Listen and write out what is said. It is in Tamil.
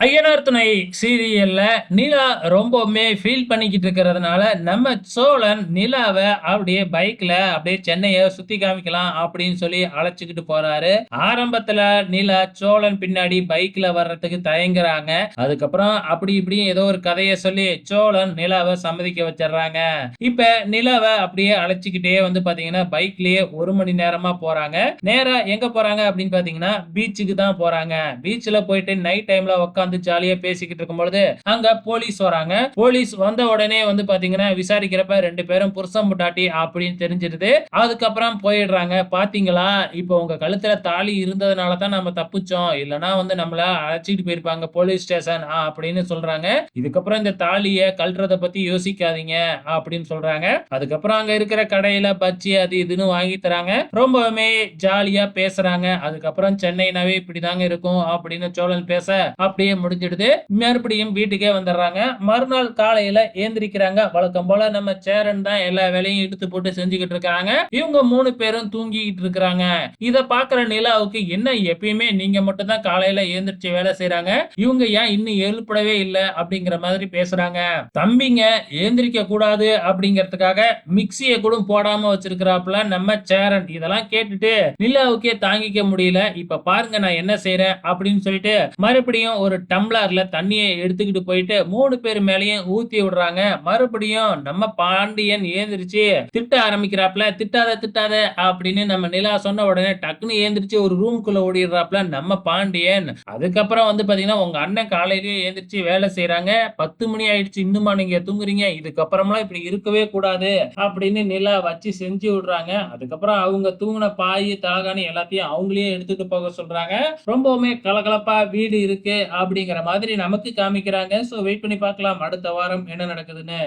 ஐயனார் துணை சீரியல்ல நிலா ரொம்பவுமே ஃபீல் பண்ணிக்கிட்டு இருக்கிறதுனால, நம்ம சோழன் நிலாவ அப்படியே பைக்ல அப்படியே சென்னைய சுத்தி காமிக்கலாம் அப்படின்னு சொல்லி அழைச்சுக்கிட்டு போறாரு. ஆரம்பத்துல நிலா சோழன் பின்னாடி பைக்ல வர்றதுக்கு தயங்குறாங்க. அதுக்கப்புறம் அப்படி இப்படி ஏதோ ஒரு கதைய சொல்லி சோழன் நிலாவ சம்மதிக்க வச்சுடுறாங்க. இப்ப நிலாவ அப்படியே அழைச்சுக்கிட்டே வந்து பாத்தீங்கன்னா, பைக்லயே 1 மணி நேரமா போறாங்க. நேரா எங்க போறாங்க அப்படின்னு பாத்தீங்கன்னா, பீச்சுக்கு தான் போறாங்க. பீச்ல போயிட்டு நைட் டைம்ல உட்கார்ந்து ஜாலியா பேசிக்கிட்டு இருக்கும்பொழுது, அங்க போலீஸ் வராங்க. போலீஸ் வந்த உடனே வந்து பாத்தீங்கன்னா, விசாரிக்கிறப்ப 2 பேரும் புருஷன் பொண்டாட்டி அப்படின்னு தெரிஞ்சிருது. அதுக்கப்புறம் போயிடுறாங்க. "பாத்தீங்களா, இப்போ உங்க கழுத்துல தாலி இருந்ததுனால தான் நம்ம தப்பிச்சோம். இல்லன்னா வந்து நம்மள அழைச்சிட்டு போயிருப்பாங்க போலீஸ் ஸ்டேஷன்" அப்படின்னு சொல்றாங்க. "இதுக்கப்புறம் இந்த தாலிய கழட்டுறத பத்தி யோசிக்காதீங்க" அப்படின்னு சொல்றாங்க. அதுக்கப்புறம் அங்க இருக்கிற கடையில பஜ்ஜி அது இதுன்னு வாங்கி தராங்க. ரொம்பவுமே ஜாலியா பேசுறாங்க. அதுக்கப்புறம் சென்னைனாவே இப்படிதாங்க இருக்கும் அப்படின்னு சோழன் பேச, அப்படியே முடிஞ்சிடுது. மறுபடியும் வீட்டுக்கே வந்துடுறாங்க. மறுநாள் காலையில எந்திரிக்கிறாங்க. வழக்கம் போல நம்ம சேரன் தான் எல்லா வேலையும் இழுத்து போட்டு செஞ்சுகிட்டு இருக்காங்க. இவங்க 3 பேரும் தூங்கிக்கிட்டு இருக்கிறாங்க. இத பார்க்கிற நிலாவுக்கு, என்ன எப்பயுமே நீங்க மட்டும் தான் காலையில எந்திரிச்சு வேலை செய்றாங்க. இவங்க ஏன் இன்னும் எழுப்படவே இல்ல அப்படிங்கிற மாதிரி பேசுறாங்க. தம்பிங்க எந்திரிக்க கூடாது அப்படிங்கிறதுக்காக மிக்ஸிய கூட போடாம வச்சிருக்கிறாப்புல நம்ம சேரன். இதெல்லாம் கேட்டுட்டு நிலாவுக்கே தாங்கிக்க முடியல. இப்ப பாருங்க நான் என்ன செய்றேன் அப்படின்னு சொல்லிட்டு மறுபடியும் ஒரு டம்ளர்ல தண்ணிய எடுத்துக்கிட்டு போயிட்டு 3 பேர் மேலயும் ஊத்தி விடுறாங்க. மறுபடியும் நம்ம பாண்டியன் ஏந்திரிச்சு திட்ட ஆரம்பிக்கிறாப்ல. "திட்டாத திட்டாத" அப்படின்னு நம்ம நிலா சொன்ன உடனே டக்குன்னு ஏந்திரிச்சு ஒரு ரூம்க்குள்ள ஓடிடுறாப்ல நம்ம பாண்டியன். அதுக்கப்புறம் வந்து பாத்தீங்கன்னா, "உங்க அண்ணன் காலையிலேயே எந்திரிச்சு வேலை செய்றாங்க. 10 மணி ஆயிடுச்சு. இன்னுமா நீங்க தூங்குறீங்க? இதுக்கப்புறம்லாம் இப்படி இருக்கவே கூடாது" அப்படின்னு நிலா வச்சு செஞ்சு விடுறாங்க. அதுக்கப்புறம் அவங்க தூங்குன பாய், தலகாணி எல்லாத்தையும் அவங்களே எடுத்துட்டு போக சொல்றாங்க. ரொம்பவுமே கலகலப்பா வீடு இருக்கு அப்படிங்கிற மாதிரி நமக்கு காமிக்கிறாங்க. சோ வெயிட் பண்ணி பார்க்கலாம் அடுத்த வாரம் என்ன நடக்குதுன்னு.